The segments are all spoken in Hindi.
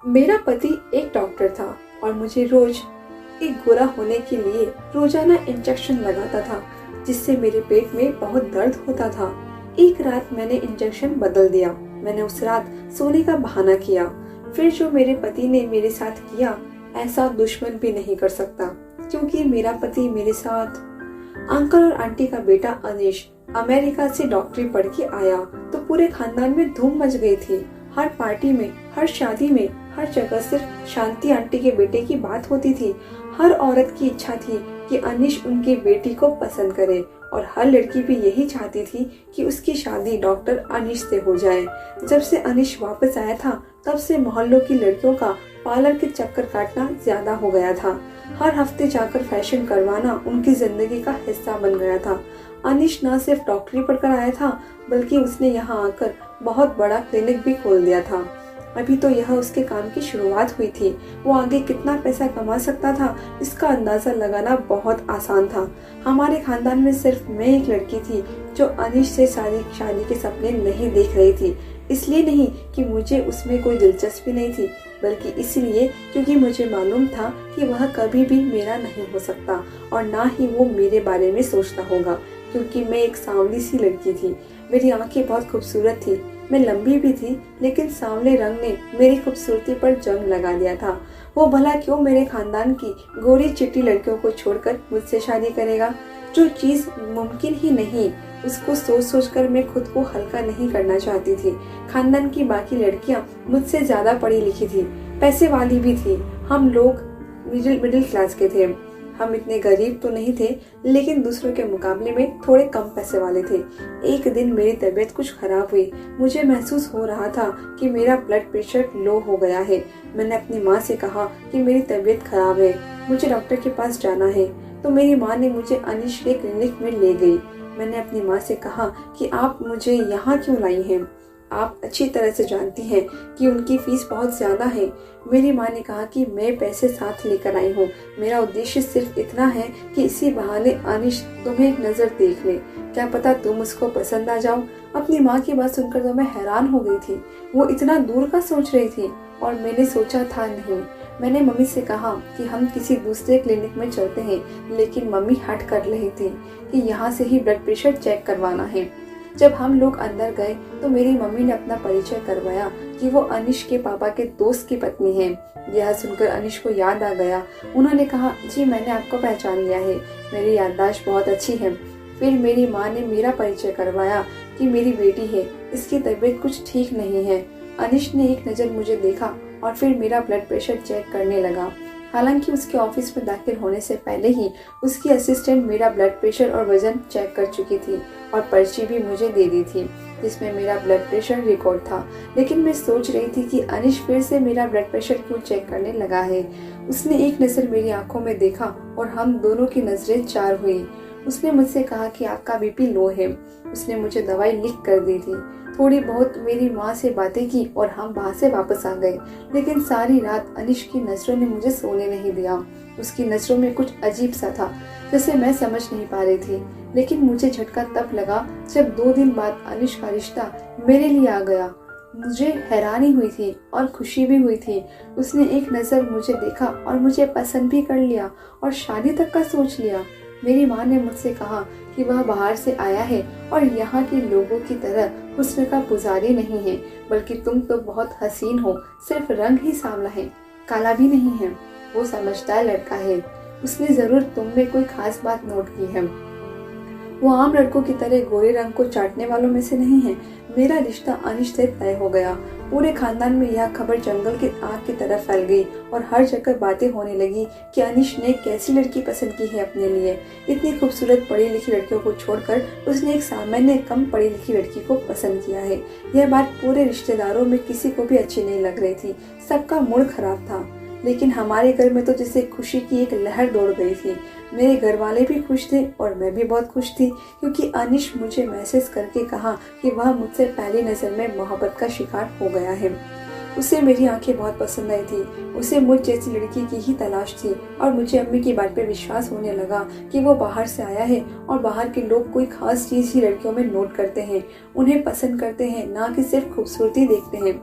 मेरा पति एक डॉक्टर था और मुझे रोज एक गोरा होने के लिए रोजाना इंजेक्शन लगाता था, जिससे मेरे पेट में बहुत दर्द होता था। एक रात मैंने इंजेक्शन बदल दिया। मैंने उस रात सोने का बहाना किया। फिर जो मेरे पति ने मेरे साथ किया, ऐसा दुश्मन भी नहीं कर सकता, क्योंकि मेरा पति मेरे साथ। अंकल और आंटी का बेटा अनिश अमेरिका से डॉक्टरी पढ़ के आया तो पूरे खानदान में धूम मच गई थी। हर पार्टी में, हर शादी में, हर जगह सिर्फ शांति आंटी के बेटे की बात होती थी। हर औरत की इच्छा थी कि अनिश उनकी बेटी को पसंद करे और हर लड़की भी यही चाहती थी कि उसकी शादी डॉक्टर अनिश से हो जाए। जब से अनिश वापस आया था, तब से मोहल्लों की लड़कियों का पार्लर के चक्कर काटना ज्यादा हो गया था। हर हफ्ते जाकर फैशन करवाना उनकी जिंदगी का हिस्सा बन गया था। अनिश न सिर्फ डॉक्टरी पढ़कर आया था, बल्कि उसने यहाँ आकर बहुत बड़ा क्लिनिक भी खोल दिया था। अभी तो यह उसके काम की शुरुआत हुई थी। वो आगे कितना पैसा कमा सकता था, इसका अंदाजा लगाना बहुत आसान था। हमारे खानदान में सिर्फ मैं एक लड़की थी जो अनिश से शादी के सपने नहीं देख रही थी। इसलिए नहीं कि मुझे उसमें कोई दिलचस्पी नहीं थी, बल्कि इसलिए क्योंकि मुझे मालूम था कि वह कभी भी मेरा नहीं हो सकता और ना ही वो मेरे बारे में सोचता होगा, क्योंकि मैं एक सांवली सी लड़की थी। मेरी आंखें बहुत खूबसूरत थी। मैं लंबी भी थी, लेकिन सांवले रंग ने मेरी खूबसूरती पर जंग लगा दिया था। वो भला क्यों मेरे खानदान की गोरी चिट्टी लड़कियों को छोड़कर मुझसे शादी करेगा? जो चीज मुमकिन ही नहीं, उसको सोच सोच कर मैं खुद को हल्का नहीं करना चाहती थी। खानदान की बाकी लड़कियां मुझसे ज्यादा पढ़ी लिखी थी, पैसे वाली भी थी। हम लोग मिडिल क्लास के थे। हम इतने गरीब तो नहीं थे, लेकिन दूसरों के मुकाबले में थोड़े कम पैसे वाले थे। एक दिन मेरी तबीयत कुछ खराब हुई। मुझे महसूस हो रहा था कि मेरा ब्लड प्रेशर लो हो गया है। मैंने अपनी माँ से कहा कि मेरी तबीयत खराब है, मुझे डॉक्टर के पास जाना है। तो मेरी माँ ने मुझे अनिश के क्लिनिक में ले गई। मैंने अपनी माँ से कहा कि आप मुझे यहाँ क्यों लाई हैं? आप अच्छी तरह से जानती हैं कि उनकी फीस बहुत ज्यादा है। मेरी माँ ने कहा कि मैं पैसे साथ लेकर आई हूँ। मेरा उद्देश्य सिर्फ इतना है कि इसी बहाने अनिश तुम्हें एक नजर देख ले। क्या पता तुम उसको पसंद आ जाओ। अपनी माँ की बात सुनकर तो मैं हैरान हो गई थी। वो इतना दूर का सोच रही थी और मैंने सोचा था नहीं। मैंने मम्मी से कहा कि हम किसी दूसरे क्लिनिक में चलते हैं, लेकिन मम्मी हट कर रही थी कि यहाँ से ही ब्लड प्रेशर चेक करवाना है। जब हम लोग अंदर गए तो मेरी मम्मी ने अपना परिचय करवाया कि वो अनिश के पापा के दोस्त की पत्नी है। यह सुनकर अनिश को याद आ गया। उन्होंने कहा, जी मैंने आपको पहचान लिया है, मेरी याददाश्त बहुत अच्छी है। फिर मेरी माँ ने मेरा परिचय करवाया कि मेरी बेटी है, इसकी तबीयत कुछ ठीक नहीं है। अनिश ने एक नज़र मुझे देखा और फिर मेरा ब्लड प्रेशर चेक करने लगा। हालांकि उसके ऑफिस में दाखिल होने से पहले ही उसकी असिस्टेंट मेरा ब्लड प्रेशर और वजन चेक कर चुकी थी और पर्ची भी मुझे दे दी थी, जिसमें मेरा ब्लड प्रेशर रिकॉर्ड था। लेकिन मैं सोच रही थी कि अनिश फिर से मेरा ब्लड प्रेशर क्यों चेक करने लगा है। उसने एक नज़र मेरी आंखों में देखा और हम दोनों की नजरें चार हुई। उसने मुझसे कहा कि आपका बीपी लो है। उसने मुझे दवाई लिख कर दी थी। थोड़ी बहुत मेरी माँ से बातें की और हम वहाँ से वापस आ गए। लेकिन सारी रात अनिश की नजरों ने मुझे सोने नहीं दिया। उसकी नजरों में कुछ अजीब सा था, जैसे मैं समझ नहीं पा रही थी। लेकिन मुझे झटका तब लगा जब 2 दिन बाद अनिश का रिश्ता मेरे लिए आ गया। मुझे हैरानी हुई थी और खुशी भी हुई थी। उसने एक नज़र मुझे देखा और मुझे पसंद भी कर लिया और शादी तक का सोच लिया। मेरी माँ ने मुझसे कहा कि वह बाहर से आया है और यहाँ के लोगों की तरह हुस्न का पुजारी नहीं है, बल्कि तुम तो बहुत हसीन हो, सिर्फ रंग ही सांवला है, काला भी नहीं है। वो समझदार लड़का है, उसने जरूर तुम में कोई खास बात नोट की है। वो आम लड़कों की तरह गोरे रंग को चाटने वालों में से नहीं है। मेरा रिश्ता अनिश से तय हो गया। पूरे खानदान में यह खबर जंगल की आग की तरह फैल गई और हर जगह बातें होने लगी कि अनिश ने कैसी लड़की पसंद की है अपने लिए। इतनी खूबसूरत पढ़ी लिखी लड़कियों को छोड़कर उसने एक सामान्य कम पढ़ी लिखी लड़की को पसंद किया है। यह बात पूरे रिश्तेदारों में किसी को भी अच्छी नहीं लग रही थी। सबका मूड खराब था। लेकिन हमारे घर में तो जैसे खुशी की एक लहर दौड़ गई थी। मेरे घर वाले भी खुश थे और मैं भी बहुत खुश थी, क्योंकि अनिश मुझे मैसेज करके कहा कि वह मुझसे पहली नज़र में मोहब्बत का शिकार हो गया है। उसे मेरी आंखें बहुत पसंद आई थी। उसे मुझ जैसी लड़की की ही तलाश थी और मुझे अम्मी की बात पे विश्वास होने लगा कि वो बाहर से आया है और बाहर के लोग कोई खास चीज ही लड़कियों में नोट करते हैं, उन्हें पसंद करते हैं, ना कि सिर्फ खूबसूरती देखते हैं।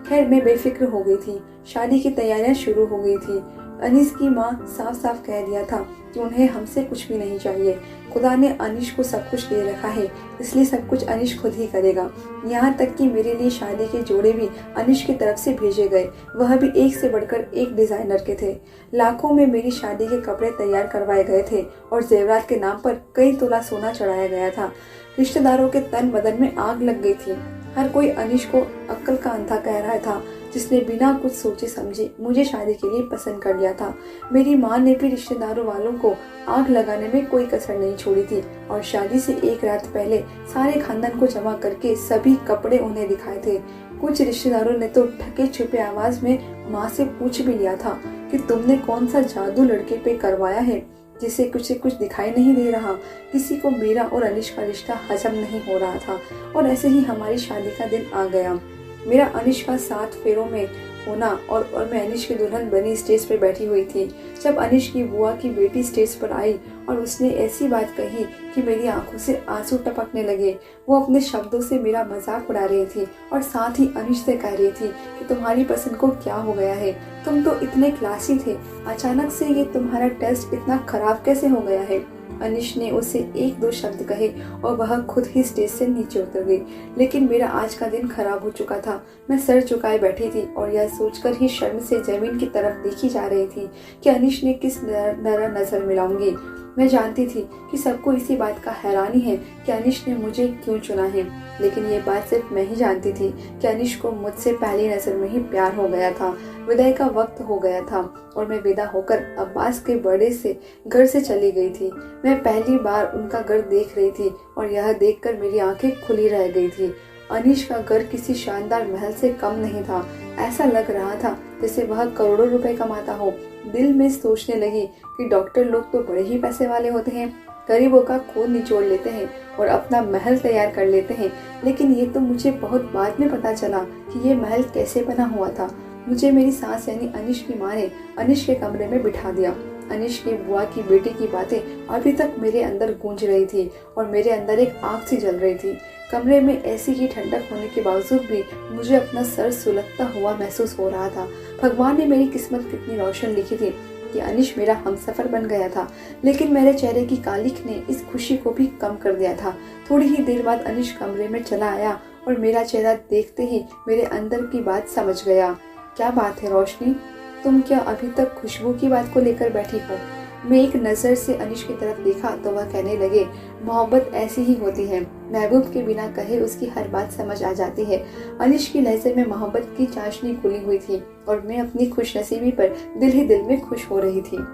खैर मैं बेफिक्र हो गई थी। शादी की तैयारियां शुरू हो गई थी। अनीस की माँ साफ साफ कह दिया था कि उन्हें हमसे कुछ भी नहीं चाहिए। खुदा ने अनीश को सब कुछ दे रखा है, इसलिए सब कुछ अनीश खुद ही करेगा। यहाँ तक कि मेरे लिए शादी के जोड़े भी अनीश की तरफ से भेजे गए, वह भी एक से बढ़कर एक डिजाइनर के थे। लाखों में मेरी शादी के कपड़े तैयार करवाए गए थे और जेवरात के नाम पर कई तोला सोना चढ़ाया गया था। रिश्तेदारों के तन बदन में आग लग गई थी। हर कोई अनीश को अक्ल का अंधा कह रहा था, जिसने बिना कुछ सोचे समझे मुझे शादी के लिए पसंद कर लिया था। मेरी माँ ने भी रिश्तेदारों वालों को आग लगाने में कोई कसर नहीं छोड़ी थी और शादी से एक रात पहले सारे खानदान को जमा करके सभी कपड़े उन्हें दिखाए थे। कुछ रिश्तेदारों ने तो ढके छुपे आवाज में माँ से पूछ भी लिया था कि तुमने कौन सा जादू लड़के पे करवाया है जिसे कुछ दिखाई नहीं दे रहा। किसी को मेरा और अनीश का रिश्ता हजम नहीं हो रहा था और ऐसे ही हमारी शादी का दिन आ गया। मेरा अनीश का 7 फेरों में होना और मैं अनीश की दुल्हन बनी स्टेज पर बैठी हुई थी। जब अनीश की बुआ की बेटी स्टेज पर आई और उसने ऐसी बात कही कि मेरी आंखों से आंसू टपकने लगे। वो अपने शब्दों से मेरा मजाक उड़ा रही थी और साथ ही अनीश से कह रही थी कि तुम्हारी पसंद को क्या हो गया है, तुम तो इतने क्लासी थे, अचानक से ये तुम्हारा टेस्ट इतना खराब कैसे हो गया है। अनीश ने उसे 1-2 शब्द कहे और वह खुद ही स्टेज से नीचे उतर गई। लेकिन मेरा आज का दिन खराब हो चुका था। मैं सर झुकाए बैठी थी और यह सोचकर ही शर्म से जमीन की तरफ देखी जा रही थी कि अनीश ने किस नरम नजर मिलाऊंगी। मैं जानती थी कि सबको इसी बात का हैरानी है कि अनीश ने मुझे क्यों चुना है, लेकिन ये बात सिर्फ मैं ही जानती थी कि अनीश को मुझसे पहली नजर में ही प्यार हो गया था। विदाई का वक्त हो गया था और मैं विदा होकर अब्बास के बड़े से घर से चली गई थी। मैं पहली बार उनका घर देख रही थी और यह देखकर मेरी आंखें खुली रह गई थी। अनीश का घर किसी शानदार महल से कम नहीं था। ऐसा लग रहा था जैसे वह करोड़ों रुपए कमाता हो। दिल में सोचने लगी कि डॉक्टर लोग तो बड़े ही पैसे वाले होते हैं, गरीबों का खून निचोड़ लेते हैं और अपना महल तैयार कर लेते हैं। लेकिन ये तो मुझे बहुत बाद में पता चला कि ये महल कैसे बना हुआ था। मुझे मेरी सास यानी अनीश की माँ ने अनीश के कमरे में बिठा दिया। अनीश की बुआ की बेटी की बातें अभी तक मेरे अंदर गूंज रही थी और मेरे अंदर एक आग सी जल रही थी। कमरे में ऐसी ही ठंडक होने के बावजूद भी मुझे अपना सर सुलगता हुआ महसूस हो रहा था। भगवान ने मेरी किस्मत कितनी रोशन लिखी थी कि अनीश मेरा हमसफर बन गया था। लेकिन मेरे चेहरे की कालिख ने इस खुशी को भी कम कर दिया था। थोड़ी ही देर बाद अनीश कमरे में चला आया और मेरा चेहरा देखते ही मेरे अंदर की बात समझ गया। क्या बात है रोशनी, तुम क्या अभी तक खुशबू की बात को लेकर बैठी हो? मैं एक नजर से अनीश की तरफ देखा तो वह कहने लगे, मोहब्बत ऐसी ही होती है, महबूब के बिना कहे उसकी हर बात समझ आ जाती है। अनीश की लहजे में मोहब्बत की चाशनी खुली हुई थी और मैं अपनी खुशनसीबी पर दिल ही दिल में खुश हो रही थी।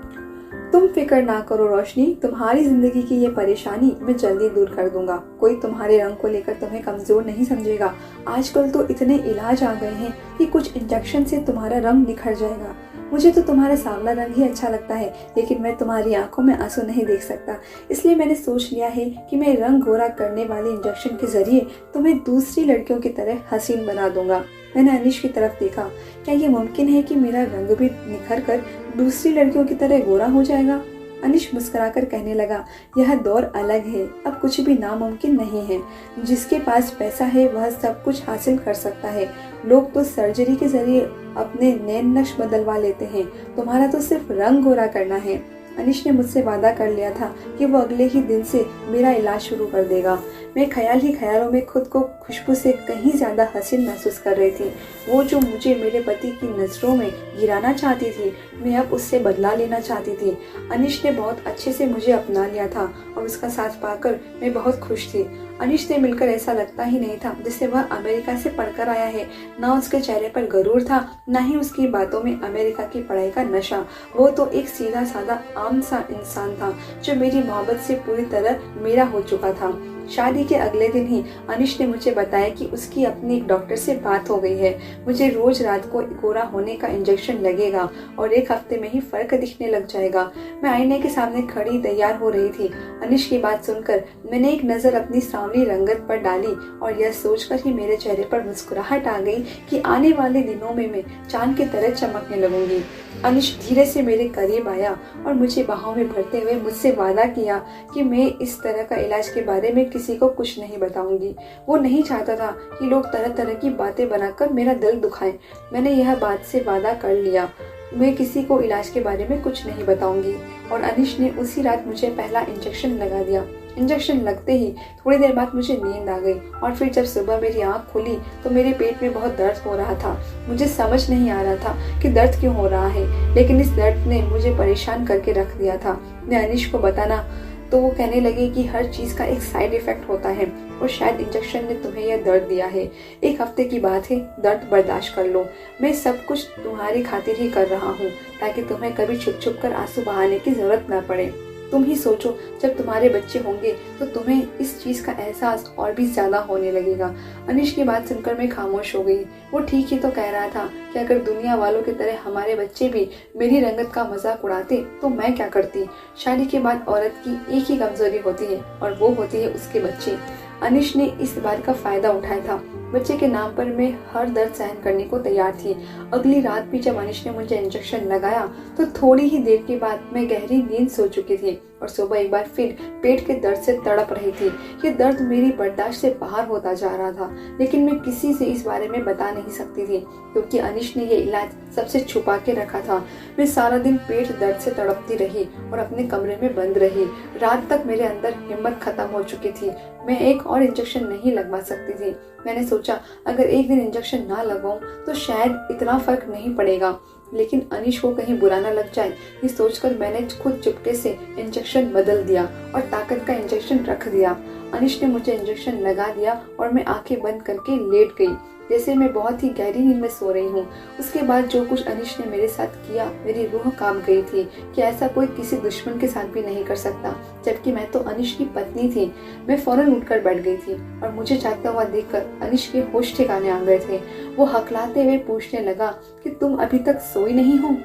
तुम फिक्र ना करो रोशनी, तुम्हारी जिंदगी की ये परेशानी मैं जल्दी दूर कर दूंगा। कोई तुम्हारे रंग को लेकर तुम्हें कमजोर नहीं समझेगा। आजकल तो इतने इलाज आ गए हैं कि कुछ इंजेक्शन से तुम्हारा रंग निखर जाएगा। मुझे तो तुम्हारा सांवला रंग ही अच्छा लगता है, लेकिन मैं तुम्हारी आंखों में आंसू नहीं देख सकता। इसलिए मैंने सोच लिया है कि मैं रंग गोरा करने वाले इंजेक्शन के जरिए तुम्हें दूसरी लड़कियों की तरह हसीन बना दूंगा। मैंने अनीश की तरफ देखा। क्या ये मुमकिन है कि मेरा रंग भी निखर कर दूसरी लड़कियों की तरह गोरा हो जाएगा? अनीश मुस्कुराकर कहने लगा, यह दौर अलग है, अब कुछ भी नामुमकिन नहीं है। जिसके पास पैसा है वह सब कुछ हासिल कर सकता है। लोग तो सर्जरी के जरिए अपने नैन नक्श बदलवा लेते हैं, तुम्हारा तो सिर्फ रंग गोरा करना है। अनीश ने मुझसे वादा कर लिया था कि वो अगले ही दिन से मेरा इलाज शुरू कर देगा। मैं ख्याल ही ख्यालों में खुद को खुशबू से कहीं ज्यादा हसीन महसूस कर रही थी। वो जो मुझे मेरे पति की नजरों में गिराना चाहती थी, मैं अब उससे बदला लेना चाहती थी। अनीश ने बहुत अच्छे से मुझे अपना लिया था और उसका साथ पाकर मैं बहुत खुश थी। अनीश से मिलकर ऐसा लगता ही नहीं था जैसे वह अमेरिका से पढ़कर आया है। ना उसके चेहरे पर गरूर था, ना ही उसकी बातों में अमेरिका की पढ़ाई का नशा। वो तो एक सीधा साधा आम सा इंसान था जो मेरी मोहब्बत से पूरी तरह मेरा हो चुका था। शादी के अगले दिन ही अनिश ने मुझे बताया कि उसकी अपनी एक डॉक्टर से बात हो गई है। मुझे रोज रात को गोरा होने का इंजेक्शन लगेगा और 1 हफ्ते में ही फर्क दिखने लग जाएगा। मैं आईने के सामने खड़ी तैयार हो रही थी। अनिश की बात सुनकर मैंने एक नजर अपनी सांवली रंगत पर डाली और यह सोचकर ही मेरे चेहरे पर मुस्कुराहट आ गई कि आने वाले दिनों में मैं चांद की तरह चमकने लगूंगी। अनिश धीरे से मेरे करीब आया और मुझे बाहों में भरते हुए मुझसे वादा किया कि मैं इस तरह का इलाज के बारे में किसी को कुछ नहीं बताऊंगी। वो नहीं चाहता था कि लोग तरह तरह की बातें बनाकर मेरा दिल दुखाएं। मैंने यह बात से वादा कर लिया, मैं किसी को इलाज के बारे में कुछ नहीं बताऊंगी। और अनिश ने उसी रात मुझे पहला इंजेक्शन लगा दिया। इंजेक्शन लगते ही थोड़ी देर बाद मुझे नींद आ गई और फिर जब सुबह मेरी आंख खुली तो मेरे पेट में बहुत दर्द हो रहा था। मुझे समझ नहीं आ रहा था कि दर्द क्यों हो रहा है, लेकिन इस दर्द ने मुझे परेशान करके रख दिया था। मैं अनिश को बताना तो वो कहने लगे कि हर चीज का एक साइड इफेक्ट होता है और शायद इंजेक्शन ने तुम्हें यह दर्द दिया है। 1 हफ्ते की बात है, दर्द बर्दाश्त कर लो। मैं सब कुछ तुम्हारी खातिर ही कर रहा हूँ ताकि तुम्हें कभी छुप छुप कर आंसू बहाने की जरूरत न पड़े। तुम ही सोचो, जब तुम्हारे बच्चे होंगे तो तुम्हें इस चीज का एहसास और भी ज्यादा होने लगेगा। अनिश की बात सुनकर मैं खामोश हो गई। वो ठीक ही तो कह रहा था कि अगर दुनिया वालों की तरह हमारे बच्चे भी मेरी रंगत का मजाक उड़ाते तो मैं क्या करती। शादी के बाद औरत की एक ही कमजोरी होती है और वो होती है उसके बच्चे। अनिश ने इस बात का फायदा उठाया था। बच्चे के नाम पर मैं हर दर्द सहन करने को तैयार थी। अगली रात भी जब अनिश ने मुझे इंजेक्शन लगाया तो थोड़ी ही देर के बाद मैं गहरी नींद सो चुकी थी और सुबह एक बार फिर पेट के दर्द से तड़प रही थी। ये दर्द मेरी बर्दाश्त से बाहर होता जा रहा था, लेकिन मैं किसी से इस बारे में बता नहीं सकती थी क्योंकि अनिश ने ये इलाज सबसे छुपा के रखा था। मैं सारा दिन पेट दर्द से तड़पती रही और अपने कमरे में बंद रही। रात तक मेरे अंदर हिम्मत खत्म हो चुकी थी। मैं एक और इंजेक्शन नहीं लगवा सकती थी। मैंने सोचा अगर एक दिन इंजेक्शन ना लगाऊं तो शायद इतना फर्क नहीं पड़ेगा, लेकिन अनिश को कहीं बुरा ना लग जाए, ये सोचकर मैंने खुद चुपके से इंजेक्शन बदल दिया और ताकत का इंजेक्शन रख दिया। अनिश ने मुझे इंजेक्शन लगा दिया और मैं आंखें बंद करके लेट गई जैसे मैं बहुत ही गहरी नींद में सो रही हूँ। उसके बाद जो कुछ अनिश ने मेरे साथ किया, मेरी रूह कांप गई थी कि ऐसा कोई किसी दुश्मन के साथ भी नहीं कर सकता, जबकि मैं तो अनिश की पत्नी थी। मैं फौरन उठकर बैठ गई थी और मुझे जागता हुआ देखकर अनिश के होश ठिकाने आ गए थे। वो हकलाते हुए पूछने लगा कि तुम अभी तक सोई नहीं हो।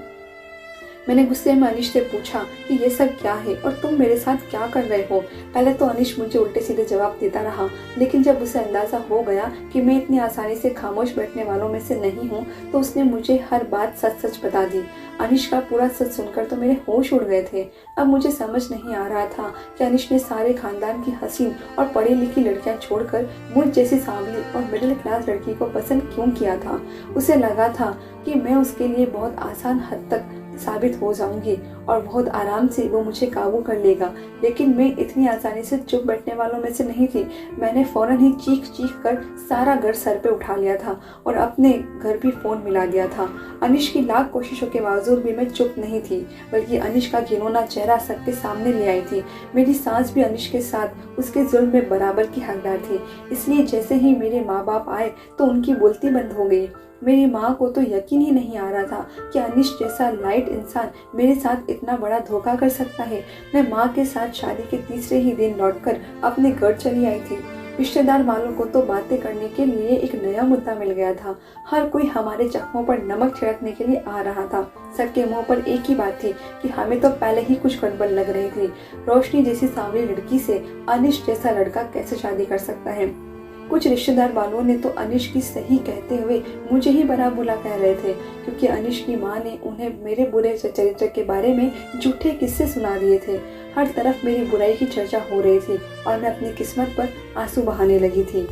मैंने गुस्से में अनिश से पूछा कि ये सब क्या है और तुम मेरे साथ क्या कर रहे हो। पहले तो अनिश मुझे उल्टे सीधे जवाब देता रहा, लेकिन जब उसे अंदाजा हो गया कि मैं इतनी आसानी से खामोश बैठने वालों में से नहीं हूँ तो उसने मुझे हर बात सच सच बता दी। अनिश का पूरा सच सुनकर तो मेरे होश उड़ गए थे। अब मुझे समझ नहीं आ रहा था कि अनिश ने सारे खानदान की हसीन और पढ़ी लिखी लड़कियां छोड़कर मुझ जैसी सांवली और मिडिल क्लास लड़की को पसंद क्यों किया था। उसे लगा था कि मैं उसके लिए बहुत आसान हद तक साबित हो जाऊंगी और बहुत आराम से वो मुझे काबू कर लेगा, लेकिन मैं इतनी आसानी से चुप बैठने वालों में से नहीं थी। मैंने फौरन ही चीख चीख कर सारा घर सर पे उठा लिया था और अपने घर भी फोन मिला दिया था। अनिश की लाख कोशिशों के बावजूद भी मैं चुप नहीं थी, बल्कि अनिश का घिनौना चेहरा सबके सामने ले आई थी। मेरी सांस भी अनिश के साथ उसके जुल्म में बराबर की हकदार थी। इसलिए जैसे ही मेरे माँ बाप आए तो उनकी बोलती बंद हो गई। मेरी माँ को तो यकीन ही नहीं आ रहा था कि अनिश जैसा लाइट इंसान मेरे साथ इतना बड़ा धोखा कर सकता है। मैं माँ के साथ शादी के तीसरे ही दिन लौटकर अपने घर चली आई थी। रिश्तेदार वालों को तो बातें करने के लिए एक नया मुद्दा मिल गया था। हर कोई हमारे जख्मों पर नमक छिड़कने के लिए आ रहा था। सबके मुंह पर एक ही बात थी कि हमें तो पहले ही कुछ गड़बड़ लग रही थी। रोशनी जैसी सांवली लड़की से अनिश जैसा लड़का कैसे शादी कर सकता है। कुछ रिश्तेदार वालों ने तो अनिश की सही कहते हुए मुझे ही बड़ा बुरा कह रहे थे, क्योंकि अनिश की माँ ने उन्हें मेरे बुरे चरित्र के बारे में झूठे किस्से सुना दिए थे। हर तरफ मेरी बुराई की चर्चा हो रही थी और मैं अपनी किस्मत पर आंसू बहाने लगी थी।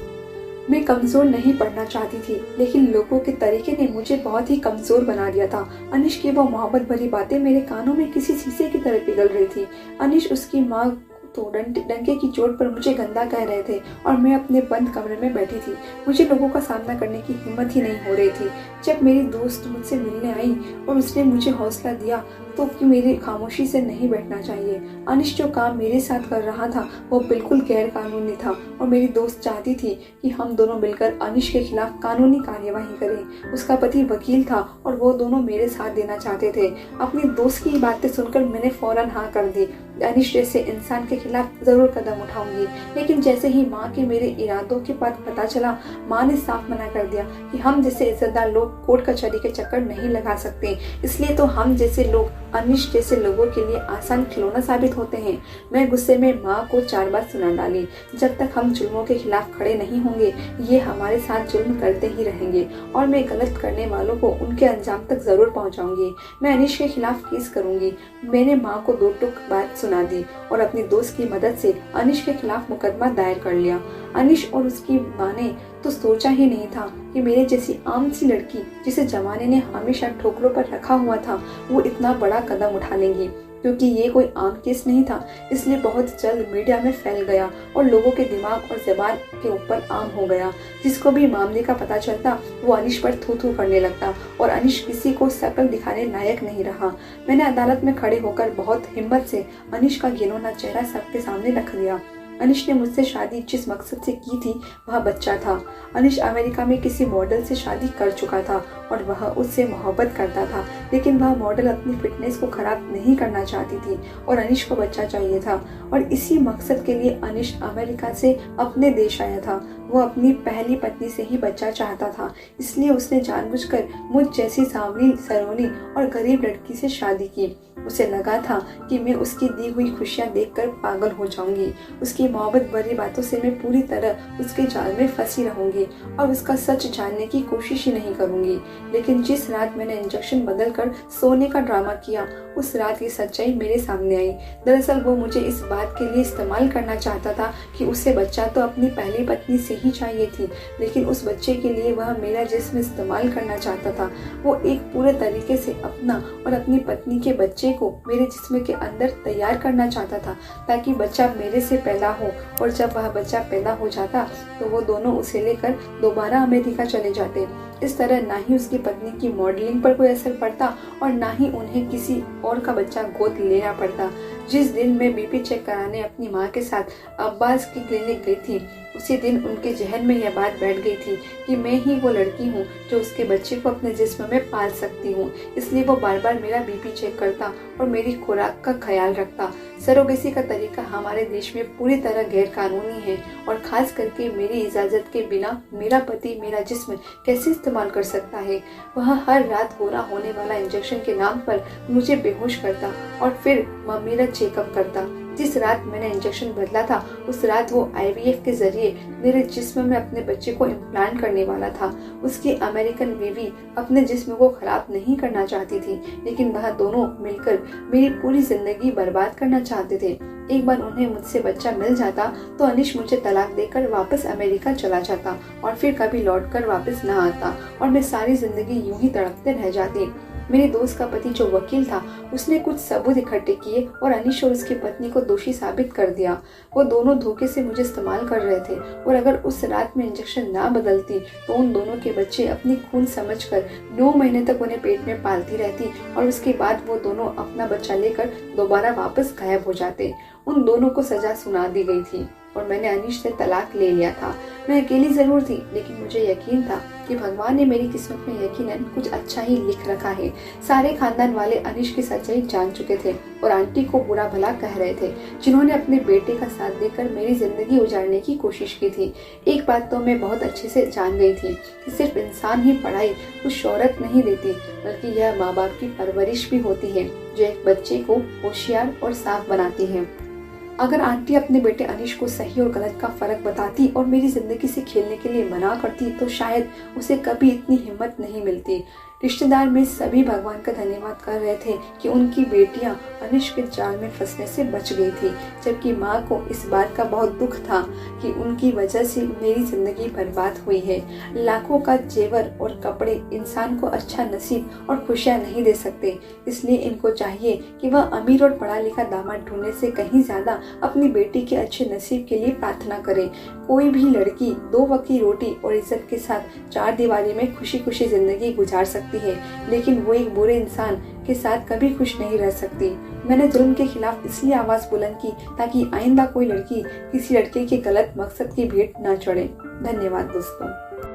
मैं कमजोर नहीं पड़ना चाहती थी, लेकिन लोगों के तरीके ने मुझे बहुत ही कमजोर बना दिया था। अनिश की वो मोहब्बत भरी बातें मेरे कानों में किसी शीशे की तरह पिघल रही थी। अनिश उसकी माँ तो डंके की चोट पर मुझे गंदा कह रहे थे और मैं अपने बंद कमरे में बैठी थी। मुझे लोगों का सामना करने की हिम्मत ही नहीं हो रही थी। जब मेरी दोस्त मुझसे मिलने आई और उसने मुझे हौसला दिया तो कि मेरी खामोशी से नहीं बैठना चाहिए। अनिश जो काम मेरे साथ कर रहा था वो बिल्कुल गैर कानूनी था और मेरी दोस्त चाहती थी कि हम दोनों मिलकर अनिश के खिलाफ कानूनी कार्यवाही करें। उसका पति वकील था और वो दोनों मेरे साथ देना चाहते थे। अपनी दोस्त की बातें सुनकर मैंने फौरन हाँ कर दी। अनिश जैसे इंसान के खिलाफ जरूर कदम उठाऊंगी, लेकिन जैसे ही माँ के मेरे इरादों के बाद पता चला, माँ ने साफ मना कर दिया कि हम जैसे इज्जतदार लोग कोर्ट कचहरी के चक्कर नहीं लगा सकते, इसलिए तो हम जैसे लोग अनिश जैसे लोगों के लिए आसान खिलौना साबित होते हैं। मैं गुस्से में माँ को 4 बार सुना डाली, जब तक हम जुल्मों के खिलाफ खड़े नहीं होंगे ये हमारे साथ जुल्म करते ही रहेंगे और मैं गलत करने वालों को उनके अंजाम तक जरूर पहुँचाऊंगी। मैं अनिश के खिलाफ केस करूंगी। मैंने माँ को 2 टूक बात सुना दी और अपनी दोस्त की मदद से अनिश के खिलाफ मुकदमा दायर कर लिया। अनिश और उसकी माँ ने तो सोचा ही नहीं था कि मेरे जैसी आम सी लड़की जिसे जमाने ने हमेशा ठोकरों पर रखा हुआ था वो इतना बड़ा कदम उठा लेंगी। क्योंकि ये कोई आम केस नहीं था, इसलिए बहुत जल्द मीडिया में फैल गया और लोगों के दिमाग और जबान के ऊपर आम हो गया। जिसको भी मामले का पता चलता वो अनिश पर थू थू करने लगता और अनिश किसी को शकल दिखाने लायक नहीं रहा। मैंने अदालत में खड़े होकर बहुत हिम्मत से अनिश का घिनौना चेहरा सबके सामने रख दिया। अनिश ने मुझसे शादी जिस मकसद से की थी वह बच्चा था। अनिश अमेरिका में किसी मॉडल से शादी कर चुका था और वह उससे मोहब्बत करता था, लेकिन वह मॉडल अपनी फिटनेस को खराब नहीं करना चाहती थी और अनिश को बच्चा चाहिए था और इसी मकसद के लिए अनिश अमेरिका से अपने देश आया था। वो अपनी पहली पत्नी से ही बच्चा चाहता था, इसलिए उसने जानबूझकर मुझ जैसी सांवली सलोनी और गरीब लड़की से शादी की। उसे लगा था कि मैं उसकी दी हुई खुशियां देखकर पागल हो जाऊंगी। उसकी मोहब्बत भरी बातों से मैं पूरी तरह उसके जाल में फंसी रहूंगी और उसका सच जानने की कोशिश ही नहीं करूंगी। लेकिन जिस रात मैंने इंजेक्शन बदलकर सोने का ड्रामा किया उस रात की सच्चाई मेरे सामने आई। दरअसल वो मुझे इस बात के लिए इस्तेमाल करना चाहता था कि उसे बच्चा तो अपनी पहली पत्नी से ही चाहिए थी, लेकिन उस बच्चे के लिए वह मेरा जिस्म इस्तेमाल करना चाहता था। वो एक पूरे तरीके से अपना और अपनी पत्नी के बच्चे को मेरे जिस्म के अंदर तैयार करना चाहता था ताकि बच्चा मेरे से पैदा हो और जब वह बच्चा पैदा हो जाता तो वो दोनों उसे लेकर दोबारा अमेरिका चले जाते। इस तरह ना ही उसकी पत्नी की मॉडलिंग पर कोई असर पड़ता और ना ही उन्हें किसी और का बच्चा गोद लेना पड़ता। जिस दिन मैं बीपी चेक कराने अपनी माँ के साथ अब्बास की क्लिनिक गई थी उसी दिन उनके जहन में यह बात बैठ गई थी कि मैं ही वो लड़की हूँ जो उसके बच्चे को अपने जिस्म में पाल सकती हूँ। इसलिए वो बार बार मेरा बीपी चेक करता और मेरी खुराक का ख्याल रखता। सरोगेसी का तरीका हमारे देश में पूरी तरह गैर कानूनी है और खास करके मेरी इजाजत के बिना मेरा पति मेरा जिस्म कैसे इस्तेमाल कर सकता है। वह हर रात पूरा होने वाला इंजेक्शन के नाम पर मुझे बेहोश करता और फिर मेरा चेकअप करता। जिस रात मैंने इंजेक्शन बदला था उस रात वो आईवीएफ के जरिए मेरे जिस्म में अपने बच्चे को इम्प्लांट करने वाला था। उसकी अमेरिकन बीवी अपने जिस्म को खराब नहीं करना चाहती थी, लेकिन वह दोनों मिलकर मेरी पूरी जिंदगी बर्बाद करना चाहते थे। एक बार उन्हें मुझसे बच्चा मिल जाता तो अनिश मुझे तलाक देकर वापस अमेरिका चला जाता और फिर कभी लौटकर वापस न आता और मैं सारी जिंदगी यूं ही तड़पते रह जाती। मेरे दोस्त का पति जो वकील था उसने कुछ सबूत इकट्ठे किए और अनिश और उसकी पत्नी को दोषी साबित कर दिया। वो दोनों धोखे से मुझे इस्तेमाल कर रहे थे और अगर उस रात में इंजेक्शन ना बदलती तो उन दोनों के बच्चे अपनी खून समझकर 9 महीने तक उन्हें पेट में पालती रहती और उसके बाद वो दोनों अपना बच्चा लेकर दोबारा वापस गायब हो जाते। उन दोनों को सजा सुना दी गई थी और मैंने अनिश से तलाक ले लिया था। मैं अकेली जरूर थी, लेकिन मुझे यकीन था कि भगवान ने मेरी किस्मत में यकीनन कुछ अच्छा ही लिख रखा है। सारे खानदान वाले अनिश की सच्चाई जान चुके थे और आंटी को बुरा भला कह रहे थे, जिन्होंने अपने बेटे का साथ देकर मेरी जिंदगी उजाड़ने की कोशिश की थी। एक बात तो मैं बहुत अच्छे से जान गई थी कि सिर्फ इंसान ही पढ़ाई कुछ शोहरत नहीं देती, बल्कि यह माँ बाप की परवरिश भी होती है जो एक बच्चे को होशियार और साफ बनाती है। अगर आंटी अपने बेटे अनिश को सही और गलत का फर्क बताती और मेरी जिंदगी से खेलने के लिए मना करती तो शायद उसे कभी इतनी हिम्मत नहीं मिलती। रिश्तेदार में सभी भगवान का धन्यवाद कर रहे थे कि उनकी बेटियां अनिश के जाल में फंसने से बच गई थी, जबकि माँ को इस बात का बहुत दुख था कि उनकी वजह से मेरी जिंदगी बर्बाद हुई है। लाखों का जेवर और कपड़े इंसान को अच्छा नसीब और खुशियाँ नहीं दे सकते, इसलिए इनको चाहिए कि वह अमीर और पढ़ा लिखा दामाद ढूंढने से कहीं ज्यादा अपनी बेटी के अच्छे नसीब के लिए प्रार्थना करे। कोई भी लड़की 2 वक्त की रोटी और इज्जत के साथ 4 दीवारी में खुशी खुशी जिंदगी गुजार सकती सकती है, लेकिन वो एक बुरे इंसान के साथ कभी खुश नहीं रह सकती। मैंने जुल्म के खिलाफ इसलिए आवाज बुलंद की ताकि आइंदा कोई लड़की किसी लड़के के गलत मकसद की भेंट न चढ़े। धन्यवाद दोस्तों।